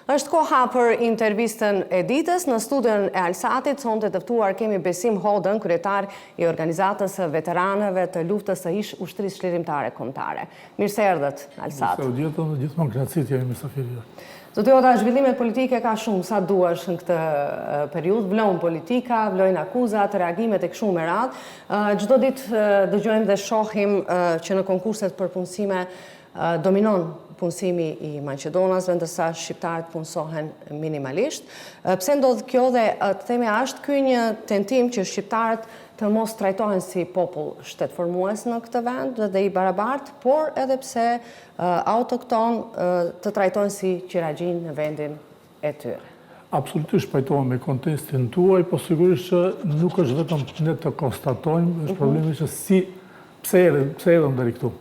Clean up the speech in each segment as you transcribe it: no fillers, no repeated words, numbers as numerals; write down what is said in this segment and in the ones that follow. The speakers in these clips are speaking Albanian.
Është koha për intervistën e ditës. Në studion e Alsatit, sonte të ftuar kemi Besim Hodën, kryetar i organizatës së veteranëve të luftës së ish ushtrisë çlirimtare kombëtare. Mirë se erdhët në Alsat. Gjithmonë kënaqësi të jemi mysafirë. Zotë, zhvillimet politike ka shumë, sa duash në këtë periudhë, vlojnë politika, vlojnë akuzat, reagimet e kështu me radhë. Çdo ditë dëgjojmë dhe shohim që në konkurset për punësime dominon punësimi i Maqedonasve, ndërsa shqiptarët punësohen minimalisht. Pse ndodh kjo dhe të themi a është ky një tentim që shqiptarët të mos trajtohen si popull shtetformues në këtë vend dhe i barabartë, por edhe pse autokton të trajtohen si qiragjin në vendin e tyre? Absolutisht pajtohem me kontekstin tuaj, po sigurisht që nuk është vetëm ne të konstatojmë, është problemi që pse erdhëm deri këtu.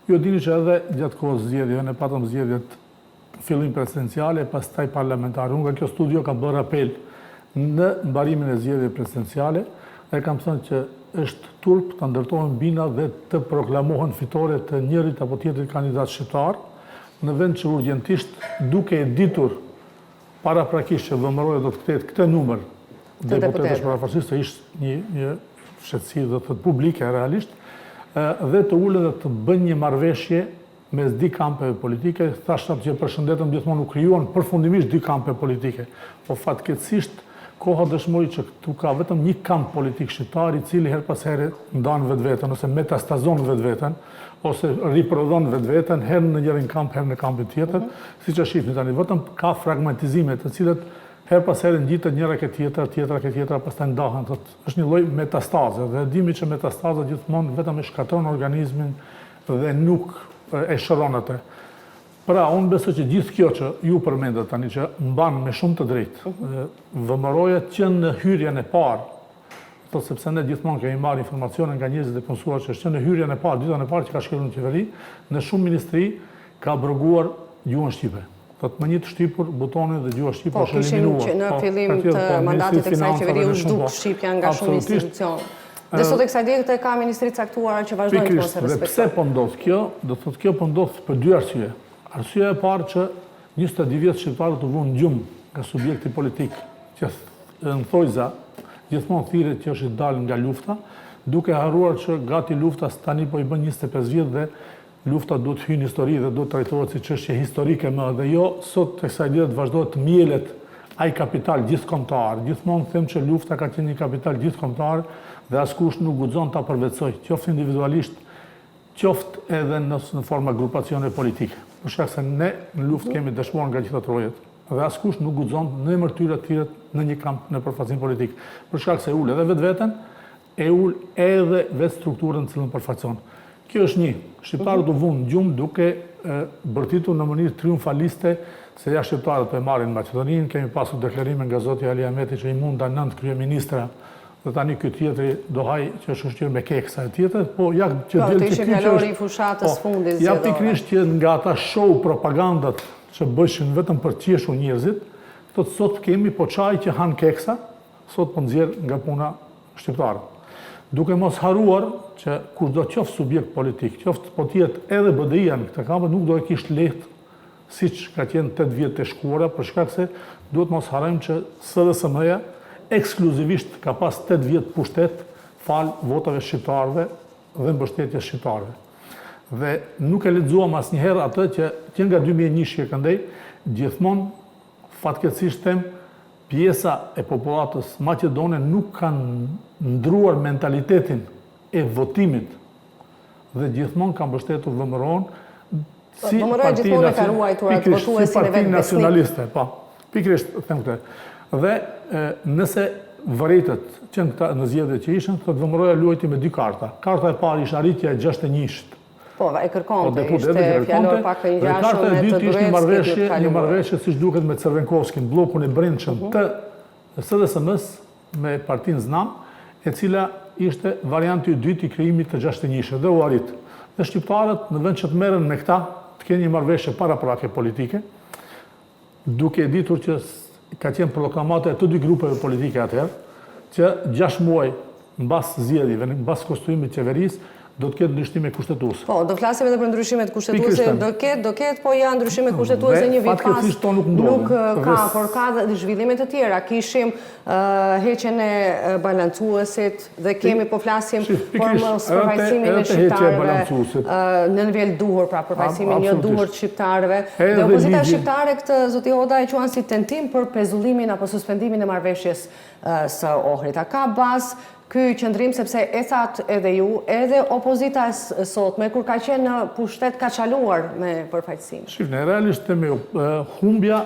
Ju dini që edhe gjatë kohës zgjedhjeve ne patëm zgjedhjet fillim presidenciale, pastaj parlamentare. Unë nga kjo studio kam bërë apel në mbarimin e zgjedhjeve presidenciale dhe kam thënë që është turp të ndërtohen bina dhe të proklamohen fitore të njërit apo tjetrit kandidat shqiptar, në vend që urgjentisht duke e ditur paraprakisht që VMRO-ja do të ketë këtë numër deputetësh parafarsistë, se ishte një fshehtësi do të thotë publike realisht, dhe të ullën dhe të bën një marrëveshje mes dy kampeve politike. Thashtat që përshëndetëm gjithmonë u krijuan përfundimisht dy kampe politike. Po fatkeqësisht koha dëshmoi që këtu ka vetëm një kamp politik shqiptar, i cili her pas here ndan vetveten ose metastazon vetveten ose riprodhon vetveten herë në njërin kamp, herë në kampin tjetër, siç e shihni tani. Vetëm ka fragmentizime të cilat her pas herë ngjitet njëra ke tjetra, tjetra ke tjetra, pastaj ndahen. Është një lloj metastaze dhe dimi që metastaza gjithmonë vetëm e shkatron organizmin dhe nuk e shëron atë. Pra, unë besoj që gjithë kjo që ju përmendet tani, që mban me shumë të drejtë, VMRO-ja që në hyrjen e parë, sepse ne gjithmonë kemi marrë informacione nga njerëzit e punësuar që është që në hyrjen e parë, ditën e parë që ka shkelur në qeveri, në shumë ministri ka bërguar gjuhën shqipe. Më një të shtypur butonin dhe gjua shqipe është eliminuar. Kishim që në fillim të mandatit e kësaj qeveri u zhduk shqipja nga shumë institucion. Dhe sot e kësaj dite ka ministri caktuar që vazhdojnë të mos e respektojnë. Dhe pse po ndodh kjo? Do thotë kjo po ndodh për dy arsye. Arsyeja e parë që 22 vjet shqiptarët u vënë gjumë nga subjekti politik, që në thojza gjithmonë thirret që është dalë nga lufta, duke harruar që gati lufta tani po i bën 25 vjet dhe lufta duhet të hyjë në histori dhe duhet trajtohet si çështje historike më dhe jo sot tek kësaj dite të vazhdohet të mielet ai kapital gjithkombëtar. Gjithmonë them që lufta ka qenë një kapital gjithkombëtar dhe askush nuk guxon ta përvetësoj, qoftë individualisht, qoftë edhe në forma grupacione politike. Për shkak se ne në luftë kemi dëshmuar nga gjitha trojet dhe askush nuk guxon në emër tyre të thirret në një kamp në përfaqësim politik. Për shkak se ul edhe vetveten, e ul edhe vetë strukturën që përfaqëson. Kjo është një. Shqiptarët u vënë gjumë duke bërtitur në mënyrë triumfaliste se ja shqiptarët po e marrin Maqedoninë. Kemi pasur deklarime nga zoti Ali Ahmeti që i munda 9 kryeministra dhe tani ky tjetri do haj që është ushqyer me keksa e tjetër, po ja që del ishte kalori i fushatës fundit zgjedhore. Ja pikërisht që nga ata show propagandat që bëshin vetëm për të qeshur njerëzit, thotë sot kemi po çaj që han keksa, sot po nxjerr nga puna shqiptarët. Duke mos haruar që kur do qoftë subjekt politik, qoftë po tjetë edhe BDI-ja në këtë kampë, nuk do e kishtë lehtë siç ka qenë 8 vjet të shkuara, për shkak se duhet mos harojmë që SDSM-ja ekskluzivisht ka pas 8 vjet pushtet fal votave shqiptarëve dhe mbështetjes shqiptarëve. Dhe nuk e lexuam asnjëherë atë që nga 2001 që këndej, gjithmonë fatkeqësisht them, pjesa e popullatës maqedone nuk kanë ndruar mentalitetin e votimit dhe gjithmonë kanë mbështetur VMRO-n si parti nacionaliste. Pikërisht them këtë. Dhe nëse vërejtet që në zgjedhjet që ishën, thotë VMRO-ja luajti me 2 karta. Karta e parë ishte arritja e 61-shit. Po, e kërkonte, ishte fjalor pak e ngjashëm me të Durrëckit. Një marrëveshje siç duket me Cervenkovskin, bllokun e brendshëm të SDSM-s me partinë Znam, e cila ishte varianti i dytë i krijimit të 61-shit dhe u arrit. Dhe shqiptarët në vend që të merren me këta, të kenë një marrëveshje paraprake politike, duke ditur që ka qenë proklamate të dy grupeve politike atëherë, që 6 muaj mbas zgjedhjeve, mbas konstituimit të qeverisë, do të ketë ndryshime kushtetuese. Po, do flasim edhe për ndryshimet kushtetuese, do ketë, po janë ndryshimet kushtetuese një vit pas. Nuk ka, por ka dhe zhvillime të tjera. Kishim heqjen e balancuesit dhe kemi po flasim për mos përfaqësimin e shqiptarëve në nivel duhur, pra përfaqësimin jo duhur të shqiptarëve. Dhe opozita shqiptare këtë zoti Hoda e quan si tentim për pezullimin apo suspendimin e marrëveshjes së Ohrit. A ka bazë ky qëndrim, sepse e thatë edhe ju, edhe opozita sotme, kur ka qenë në pushtet ka qaluar me përfaqësim? Shifne, realisht të me humbja,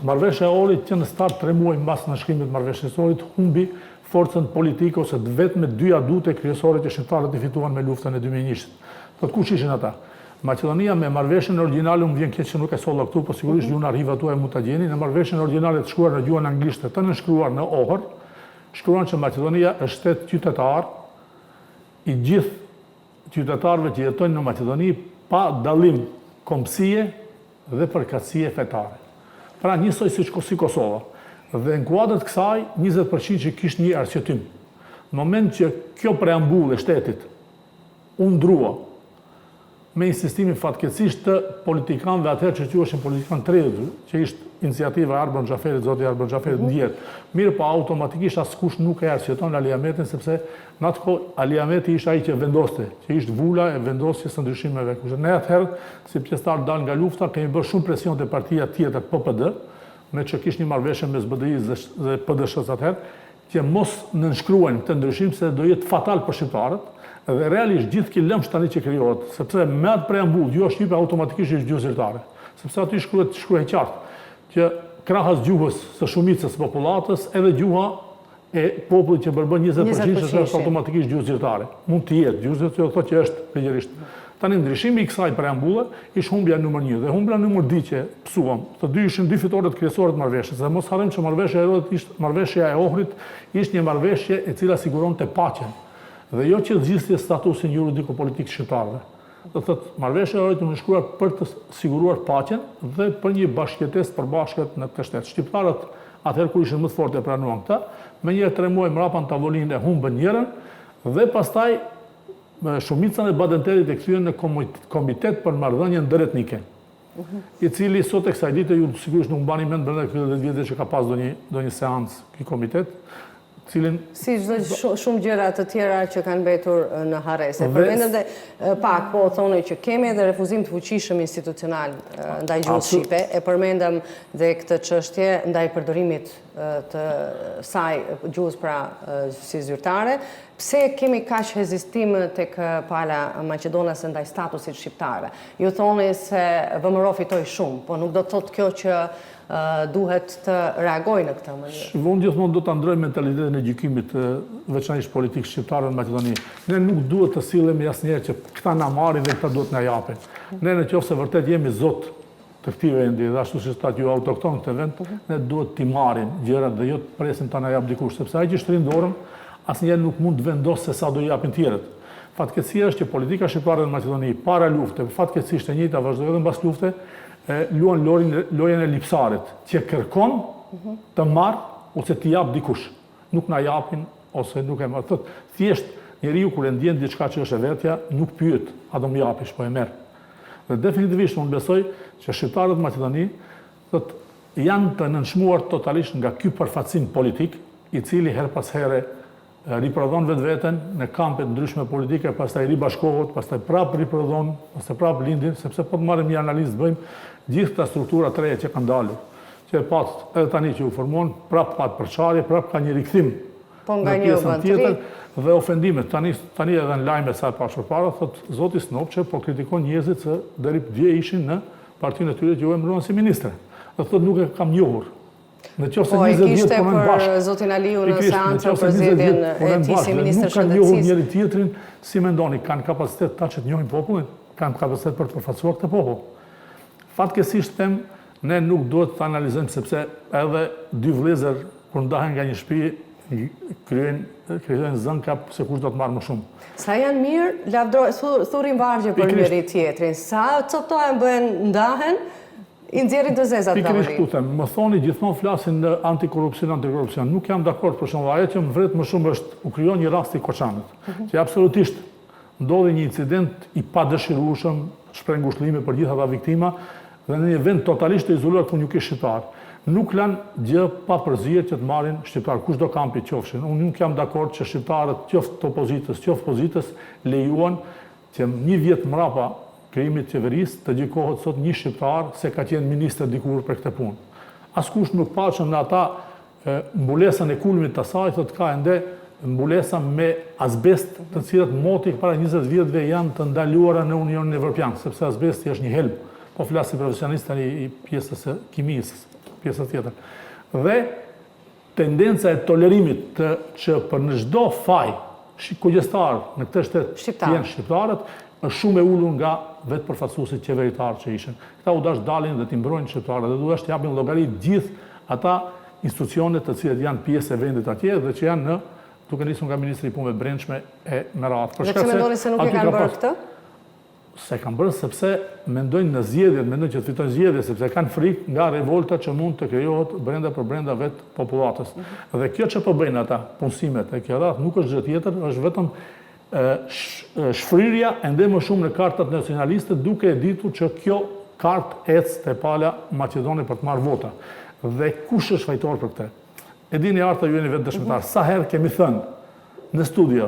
marrëveshja e Ohrit që në start 3 muaj mbas në shkrimit marrëveshjes së Ohrit, humbi forcën politike ose vetëm 2 adute kryesore që shqiptarët i fituan me luftën e 2001-shit. Kush ishin ata? Maqedonia me marrëveshjen origjinale më vjen keq që nuk e solla këtu, po sigurisht ju në arhivat tuaj mund ta gjeni, në marrëveshjen origjinale të shkruar në gjuhën anglishte, të nënshkruar në Ohër, shkruan që Maqedonia është shtet qytetar i gjithë qytetarëve që jetojnë në Maqedoni pa dallim kombësie dhe përkatësie fetare. Pra njësoj si Kosova. Dhe në kuadër të kësaj, 20% që kishte një arsyetim. Në moment që kjo preambull e shtetit u ndrua me insistimin fatkeqësisht të politikanëve atëherë që quheshin politikanë tredhur, që ishte iniciativa e Arbon Xhaferit, zoti Arbon Xhaferit ndjet. Mirë, po automatikisht askush nuk e arsyeton Ali Ahmetin, sepse në atë kohë Ali Ahmeti ishte ai që vendoste, që ishte vula e vendosjes së ndryshimeve. Ne atëherë, si pjesëtar dal nga lufta, kemi bërë shumë presion te partia tjetër PPD, me që kishte një marrëveshje mes BDI-s dhe PD-s atëherë, që mos nënshkruajnë këtë ndryshim se do jetë fatal për shqiptarët. Dhe realisht gjithë ky lëmsh tani që krijohet, sepse me atë preambull gjuha shqipe automatikisht është gjuhë zyrtare. Sepse aty shkruhet qartë që krahas gjuhës së shumicës së popullatës, edhe gjuha e popullit që përbën 20% është automatikisht gjuhë zyrtare. Mund të jetë gjuhë zyrtare, thotë që është përgjithësisht. Tani ndryshimi i kësaj preambulle ishte humbja numër 1 dhe humbja numër 2 që psuam. Të dy ishin 2 fitore të kryesorë të marrëveshjes. Dhe mos harrojmë që marrëveshja e Ohrit ishte një marrëveshje e cila siguronte paqen. Dhe jo që zgjidhte statusin juridiko-politik shqiptarëve. Do thotë marrëveshja e Ohrit u nënshkruar për të siguruar paqen dhe për një bashkëjetesë përbashkët në këtë shtet. Shqiptarët atëherë kur ishin më të fortë e pranuan këtë, me një 3 muaj mbrapa në tavolinë e humbën njërin dhe pastaj shumica e Badenterit e kthyen në komitet për marrëdhënien ndëretnike, i cili sot e kësaj dite ju sigurisht nuk mbani mend brenda këtyre 10 vjetëve që ka pas ndonjë seancë ky komitet, cilin si çdo shumë gjëra të tjera që kanë mbetur në harrese. Përmendëm dhe pak, po thonë që kemi edhe refuzim të fuqishëm institucional ndaj gjuhës shqipe, e përmendëm dhe këtë çështje ndaj përdorimit të saj gjuhës pra si zyrtare. Pse kemi kaq hezistim tek pala maqedonase ndaj statusit shqiptarëve? Ju thoni se VMRO fitoi shumë, po nuk do të thotë kjo që duhet të reagoj në këtë mënyrë. Unë gjithmonë do të ndroj mentalitetin e gjykimit veçanërisht politik shqiptarëve në Maqedoni. Ne nuk duhet të sillemi asnjëherë që këta na marrin dhe këta duhet na japin. Ne nëse vërtet jemi zot të këtij vendi dhe ashtu si stati autokton këtë vend, ne duhet t'i marrim gjërat dhe jo të presim ta na jap dikush, sepse ai që shtrin dorën asnjëherë nuk mund të vendosë se sa do japin tjerët. Fatkeqësia është që politika shqiptare në Maqedoni para lufte, fatkeqësisht e njëjta vazhdoi edhe mbas lufte, luan lojën e lipsarit, që kërkon të marrë ose t'i jap dikush. Nuk na japin ose nuk e marr. Thjesht njeriu kur e ndjen diçka që është e vetja, nuk pyet, a do më japish, po e merr. Dhe definitivisht unë besoj që shqiptarët në Maqedoni janë të nënshmuar totalisht nga ky përfacim politik, i cili her pas here riprodhon vetveten në kampe të ndryshme politike, pastaj ribashkohet, pastaj prapë riprodhon, pastaj prapë lindin, sepse po të marrim një analizë bëjmë gjithë këta struktura të reja që kanë dalur, që pat edhe tani që u formon, prapë pat përçarje, prapë ka një rikthim në pjesën tjetër dhe ofendimet. Tani edhe në lajme sa pas përpara thotë zoti Snopçe po kritikon njerëzit se deri dje ishin në partinë e tyre që u emëruan si ministre. Dhe thotë nuk e kam njohur. Po e kishte për zotin Aliu në seancën për zgjedhjen e tij si ministër shëndetësisë. Nuk kanë njohur njëri tjetrin, si mendoni, kanë kapacitet ta që të njohin popullin, kanë kapacitet për të përfaqësuar këtë popull. Fatkeqësisht them, ne nuk duhet të analizojmë sepse edhe dy vëllezër kur ndahen nga një shtëpi krijojnë zënka se kush do të marrë më shumë. Sa janë mirë, thurin vargje për njëri tjetrin. Sa coptohen bëhen ndahen, i nxjerrin të zezat tavolinë. Pikërisht këtu them, më thoni gjithmonë flasin në antikorrupsion. Nuk jam dakord për shembull, ajo që më vret më shumë është u krijon një rast i Koçanit, që absolutisht ndodhi një incident i padëshirueshëm, shpreh ngushëllime për gjithë ata viktima, dhe në një vend totalisht të izoluar ku nuk ka shqiptar. Nuk lanë gjë pa përzier që të marrin shqiptar, kushdo kampi qofshin. Unë nuk jam dakord që shqiptarët, qoftë të opozitës, qoftë pozitës, lejuan që një vjet mrapa krijimit të qeverisë të gjykohet sot një shqiptar se ka qenë ministër dikur për këtë punë. Askush nuk paqën në ata mbulesën e kulmit të saj, thotë ka ende mbulesa me azbest, të cilat moti para 20 vjetëve janë të ndaluara në Unionin Evropian, sepse azbesti është një helm. Po flas si profesionist tani i pjesës së kimisë, pjesës tjetër. Dhe tendenca e tolerimit që për në çdo faj kujdestar në këtë shtet janë shqiptarët, është shumë e ulur nga vetë përfaqësuesit qeveritar që ishin. Këta u dash dalin dhe t'i mbrojnë shqiptarët dhe duhesh të japin llogari gjithë ata institucionet të cilët janë pjesë e vendit atje dhe që janë duke nisur nga Ministri i Punëve të Brendshme e me radhë. Dhe që mendoni se nuk e kanë bërë këtë? Se kanë bërë sepse mendojnë në zgjedhjet, mendojnë që të fitojnë zgjedhjet, sepse kanë frikë nga revolta që mund të krijohet brenda për brenda vetë popullatës. Dhe kjo që po bëjnë ata, punësimet e kjo radhë nuk është gjë tjetër, është vetëm shfryrja ende më shumë në kartat nacionaliste, duke e ditur që kjo kartë ecë te pala Maqedoni për të marrë vota. Dhe kush është fajtor për këtë? E dini Arta, ju jeni vetë dëshmitar. Sa herë kemi thënë në studio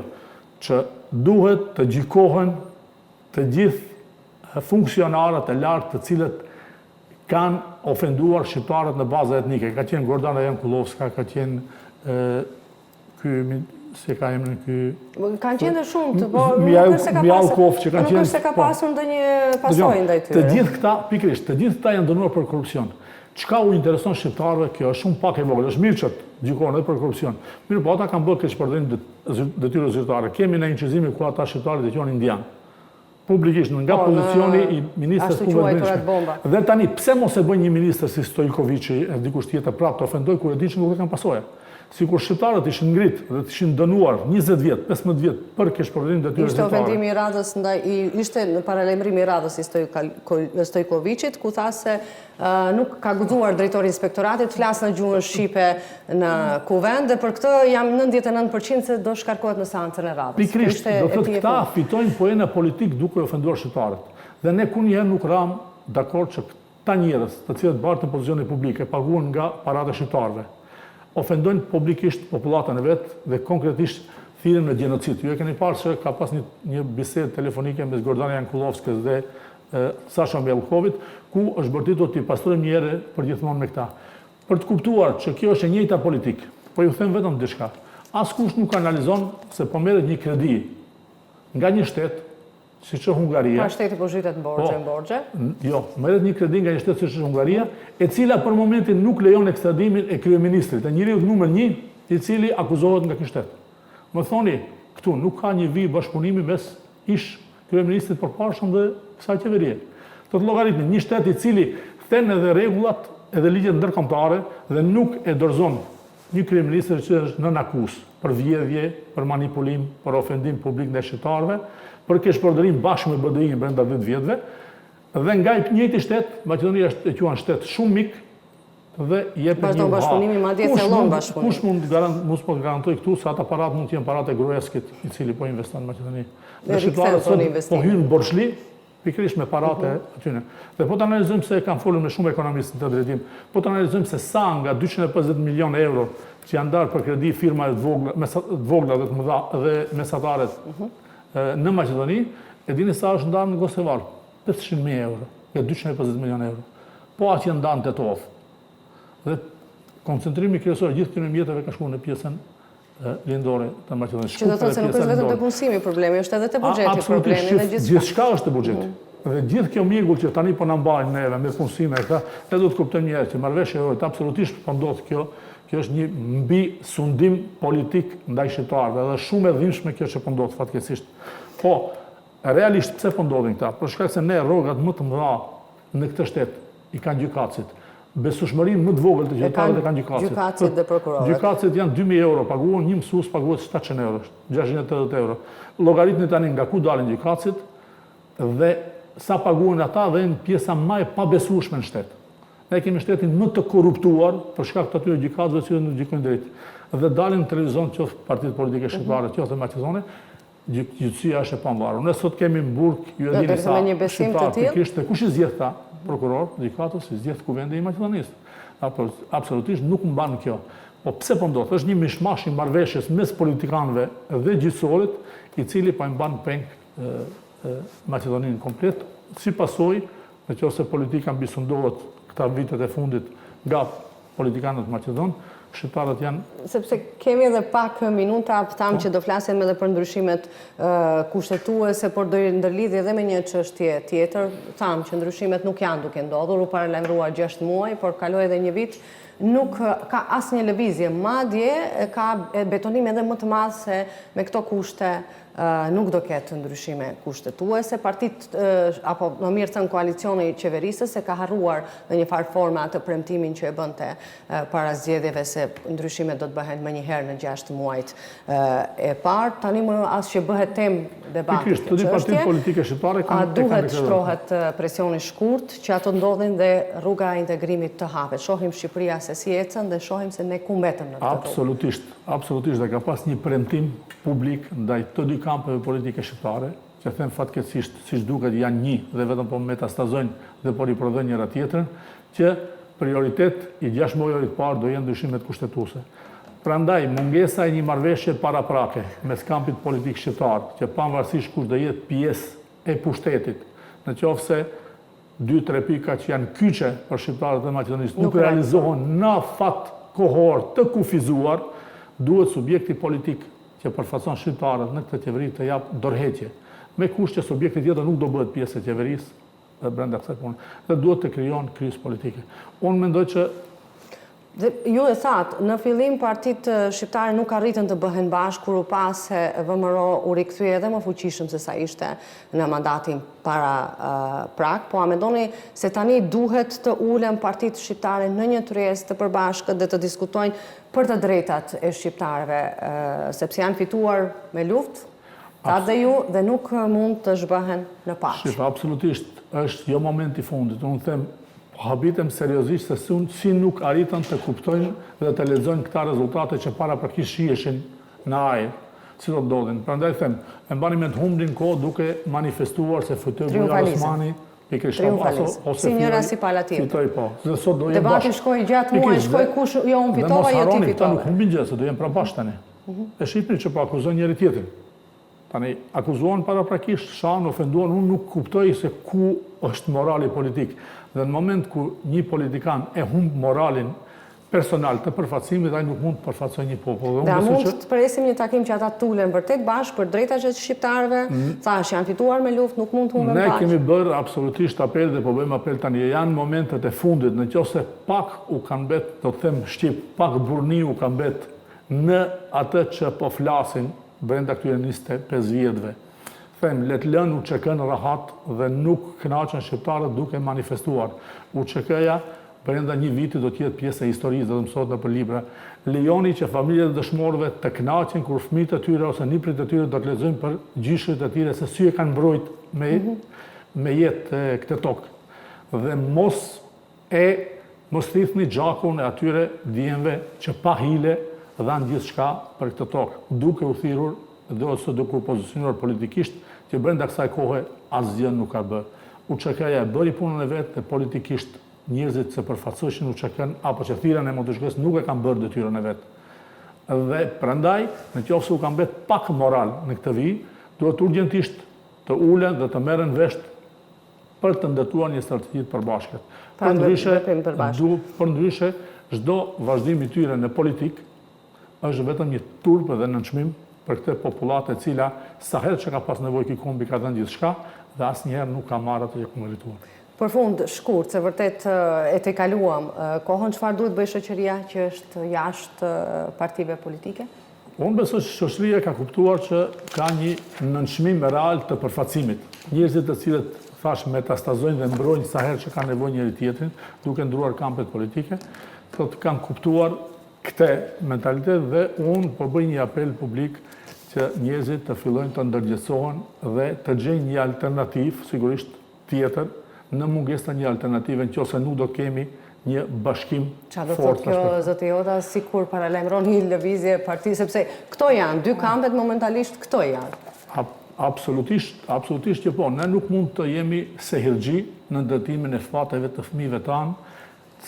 që duhet të gjykohen të gjithë funksionarët e lartë të cilët kanë ofenduar shqiptarët në baza etnike. Ka qenë Gordana Jankullovska, ka qenë Kanë qenë shumë të, po nuk është se ka pasur ndonjë pasojë ndaj tyre. Të gjithë këta, pikërisht, të gjithë këta janë dënuar për korrupsion. Çka u intereson shqiptarëve, kjo është shumë pak e vogël. Është mirë që gjykohen edhe për korrupsion. Mirë, po ata kanë bërë keqpërdorim detyrë zyrtare. Kemi në inqizimi ku ata shqiptarët e quajnë indian. Publikisht nga pozicioni i ministrit të Brendshme. Dhe tani pse mos e bën një ministër si Stojkoviçi e dikush tjetër prapë të ofendoj kur e di që nuk e kanë pasojë. Sikur shqiptarët ishin ngrit dhe të ishin dënuar 20 vjet, 15 vjet për keqpërdorim detyrë zyrtare. Ishte ofendimi i Radhës ishte në paralajmërim i Radhës i Stojkoviçit, ku tha se nuk ka guxuar drejtori i inspektoratit të flasë në gjuhën shqipe në kuvend dhe për këtë jam 99% se do shkarkohet në seancën e Radhës. Pikërisht, do thotë këta fitojnë poena politik duke ofenduar shqiptarët. Dhe ne kunjëherë nuk ram dakord që këta njerëz, të cilët bartën pozicione publike, paguhen nga paratë e shqiptarëve, ofendojnë publikisht popullatën e vetë dhe konkretisht thirrën në gjenocid. Ju e keni parë se ka pas një bisedë telefonike mes Gordana Jankullovskës dhe Sasha Mjelkovit, ku është bërtitur të i pastrojmë një herë për gjithmonë me këta. Për të kuptuar që kjo është e njëjta politikë, po ju them vetëm diçka. Askush nuk analizon se po merret një kredi nga një shtet, siç është Hungaria. Ka shteti po zhytet në borxhe? Jo, merret një kredi nga një shtet siç është Hungaria, e cila për momentin nuk lejon ekstradimin e kryeministrit, e njeriu numër 1, i cili akuzohet nga ky shtet. Më thoni, këtu nuk ka një vijë bashkëpunimi mes ish kryeministrit përparshëm dhe kësaj qeverie. Të llogaritni një shtet i cili thën edhe rregullat edhe ligjet ndërkombëtare dhe nuk e dorëzon një kryeministër që është nën akuzë për vjedhje, për manipulim, për ofendim publik ndaj shqiptarëve, për keqpërdorim bashkë me BDI-n brenda 10 vjetëve, dhe nga i njëjti shtet, Maqedonia është e quajnë shtet shumë mik dhe jep një bashkëpunimi madje thellon bashkëpunim. Kush mund të garantoj këtu se ata parat mund të jenë paratë e Gruevskit, i cili po investon në Maqedoni. Dhe shqiptarët po hyn në borxhli pikërisht me paratë atyne. Dhe po të analizojmë se kanë folur me shumë ekonomistë në të drejtim, po të analizojmë se sa nga 250 milion euro që janë darë për kredi firma të vogla dhe të mëdha dhe mesataret në Maqedoni, e dini sa është ndarë në Kosovar? 500.000 euro, nga 250 milion euro. Po aq janë ndarë në Tetov. Dhe koncentrimi kryesor gjithë këtyre mjeteve ka shkuar në pjesën lindore të Maqedonisë. Që do të thotë se nuk është vetëm te punësimi problemi, është edhe te buxheti problemi dhe gjithçka është te buxheti. Dhe gjithë kjo mjegull që tani po na mbajnë neve me punësime këta, ne do të kuptojmë një herë që marrëveshja jote absolutisht po ndodh kjo është një mbi sundim politik ndaj shqiptarëve dhe shumë e dhimbshme kjo që po ndodh fatkeqësisht. Po, realisht pse po ndodhin këta? Për shkak se ne rrogat më të mëdha në këtë shtet i kanë gjykatësit. Besueshmërinë më të vogël të gjykatarëve kanë gjykatësit. Gjykatësit dhe prokurorët. Gjykatësit janë 2.000 euro, paguhen një mësues paguhet 700 euro, 680 euro. Llogaritni tani nga ku dalin gjykatësit dhe sa paguhen ata dhe në pjesa më e pabesueshme në shtet. Ne kemi shtetin më të korruptuar për shkak të atyre gjykatëve që nuk gjykojnë drejt. Dhe dalin në televizion qoftë partitë politike shqiptare, qoftë Maqedoni, gjyqësia është e pavarur. Ne sot kemi në burg, ju e dini sa shqiptar pikërisht, kush i zgjedh ta? Prokuror, gjykatës, i zgjedh Kuvendi i Maqedonisë. Absolutisht nuk mban kjo. Po pse po ndodh? Është një mishmash i marrëveshjes mes politikanëve dhe gjyqësorit, i cili po i mban peng Maqedoninë komplet, si pasojë, nëse politika mbisundohet këta vitet e fundit nga politikanët maqedonë, shqiptarët janë... Sepse kemi edhe pak minuta, tham që do flasim edhe për ndryshimet kushtetuese, por do i ndërlidhje edhe me një çështje tjetër. Tham që ndryshimet nuk janë duke ndodhur, u paralajmëruar 6 muaj, por kaloi edhe një vit, nuk ka asnjë lëvizje. Madje ka betonim edhe më të madh se me këto kushte nuk do ketë ndryshime kushtetuese. Partit, apo më mirë thënë koalicioni qeverisës, se ka harruar në një farë forma atë premtimin që e bënte para zgjedhjeve se ndryshimet do të bëhen më njëherë në 6 muajt e parë. Tani më as që bëhet temë debatit të çështje. A duhet shtrohet presioni shkurt që ato ndodhin dhe rruga e integrimit të hapet? Shohim Shqipëria se si ecën dhe shohim se ne ku mbetëm në këtë rrugë. Absolutisht, dhe ka pas një premtim publik ndaj të dy kampeve politike shqiptare, që them fatkeqësisht, siç duket janë një dhe vetëm po metastazojnë dhe po riprodhojnë njëra tjetrën, që prioritet i 6 muajve të parë do jenë ndryshimet kushtetuese. Prandaj mungesa e një marrëveshje paraprake mes kampit politik shqiptar, që pavarësisht kush do jetë pjesë e pushtetit, nëse 2-3 pika që janë kyçe për shqiptarët e Maqedonisë nuk realizohen në fat kohor të kufizuar, duhet subjekti politik që përfaqëson shqiptarët në këtë qeveri të jap dorëheqje, me kusht që subjekti tjetër nuk do bëhet pjesë e qeverisë brenda kësaj pune, dhe duhet të krijon krizë politike. Unë mendoj që ju e thatë, në fillim partitë shqiptare nuk arritën të bëhen bashkë, kur u pas se VMRO u rikthye edhe më fuqishëm se sa ishte në mandatin para prak, po a mendoni se tani duhet të ulen partitë shqiptare në një tryezë të përbashkët dhe të diskutojnë për të drejtat e shqiptarëve, sepse janë fituar me luftë, thatë dhe ju, dhe nuk mund të zhbëhen në paqë? Absolutisht, është jo momenti fundit. Unë them, habitem seriozisht se si nuk arritën të kuptojnë dhe të lexojnë këta rezultate që paraprakisht shiheshin në ajër, si do të ndodhin. Prandaj them, e mbani mend humbin kohë duke manifestuar se fitoi Bujar Osmani, si njëra si pala tjetër. Debati shkoi gjatë muaj, shkoi kush jo unë fitova, jo ti fitove. Nuk humbin gjë, se do jenë prapasht tani. E shihni që po akuzojnë njëri tjetrin. Tani, akuzuan paraprakisht, shanë, ofenduan, unë nuk kuptoj se ku është morali politik. Dhe në moment ku një politikan e humb moralin personal të përfaqësimit, ai nuk mund të përfaqësojë një popull. Dhe a mund të presim një takim që ata tulen vërtet bashkë për drejtat e shqiptarëve, thash janë fituar me luftë, nuk mund të humben bashkë? Ne kemi bërë absolutisht apel dhe po bëjmë apel tani. Janë momentet e fundit, nëse pak u kanë bet, do të them shqip, pak burni u kanë bet në atë që po flasin brenda këtyre 25 vjetëve. Them, let lënë UÇK-n rahat dhe nuk kënaqen shqiptarët duke manifestuar. UÇK-ja brenda një viti do të jetë pjesë e historisë, do të mësohet nëpër libra. Lejoni që familjet e dëshmorëve të kënaqen kur fëmijët e tyre ose niprit e tyre do të lexojnë për gjyshrit e tyre se si e kanë mbrojt me jetë këtë tokë. Dhe mos thithni gjakun e atyre djemve që pa hile dhanë gjithçka për këtë tokë, duke u thirrur dhe ose duke u pozicionuar politikisht, që brenda kësaj kohe asgjë nuk ka bërë. UÇK-ja e bëri punën e vet dhe politikisht njerëzit që përfaqësojnë UÇK-n apo që thirrën e MTSH-s nuk e kanë bërë detyrën e vet. Dhe prandaj, nëse u kanë bërë pak moral në këtë vijë, duhet urgjentisht të ulen dhe të merren vesh për të ndërtuar një strategji të përbashkët. Përndryshe, çdo vazhdim i tyre në politik është vetëm një turp dhe nënçmim për këtë popullat e cila sa herë që ka pas nevojë ky kombi ka dhënë gjithçka dhe asnjëherë nuk ka marrë atë që ka merituar. Për fund, shkurt, se vërtet e te kaluam, kohën çfarë duhet bëjë shoqëria që është jashtë partive politike? Unë besoj që shoqëria ka kuptuar që ka një nënçmim real të përfaqësimit. Njerëzit të cilët thash metastazojnë dhe mbrojnë sa herë që kanë nevojë njëri tjetrin, duke ndruar kampet politike, thotë kanë kuptuar këtë mentalitet dhe unë po bëj një apel publik që njerëzit të fillojnë të ndërgjegjësohen dhe të gjejnë një alternativë, sigurisht tjetër, në mungesë të një alternative, nëse nuk do të kemi një bashkim fortë. Çfarë do thotë kjo, zoti Jota, sikur paralajmëron një lëvizje parti, sepse këto janë dy kampet momentalisht, këto janë. Absolutisht që po. Ne nuk mund të jemi sehirgji në ndërtimin e fateve të fëmijëve tanë,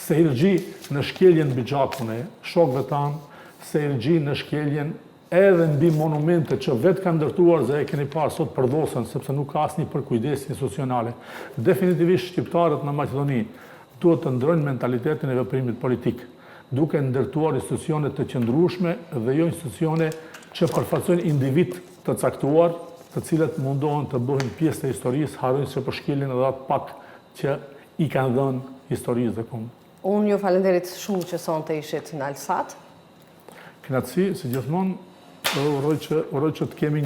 sehirgji në shkeljen mbi gjakun e shokëve tanë, sehirgji në shkeljen edhe mbi monumente që vetë kanë ndërtuar dhe e keni parë sot përdosën, sepse nuk ka asnjë përkujdes institucionale. Definitivisht shqiptarët në Maqedoni duhet të ndrojnë mentalitetin e veprimit politik, duke ndërtuar institucione të qëndrueshme dhe jo institucione që përfaqësojnë individ të caktuar, të cilët mundohen të bëhen pjesë të historisë, harrojnë se po shkelin edhe atë pak që i kanë dhënë historisë dhe kombit. Unë ju falenderit shumë që sonte ishit në Alsat. Kënaqësi, si gjithmonë, uroj që të kemi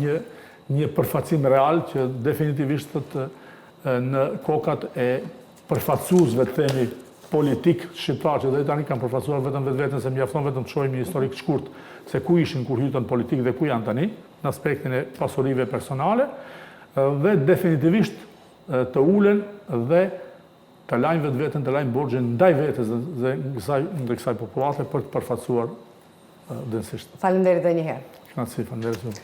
një përfaqësim real që definitivisht në kokat e përfaqësuesve të themi politik shqiptar që deri tani kanë përfaqësuar vetëm vetveten se mjafton vetëm të shohim një historik të shkurt se ku ishin kur hytën politik dhe ku janë tani në aspektin e pasurive personale dhe definitivisht të ulen dhe të lajnë vetveten, të lajnë borxhin ndaj vetes dhe kësaj popullate për të përfaqësuar densisht. Faleminderit edhe një herë. Kënaqësi, faleminderit.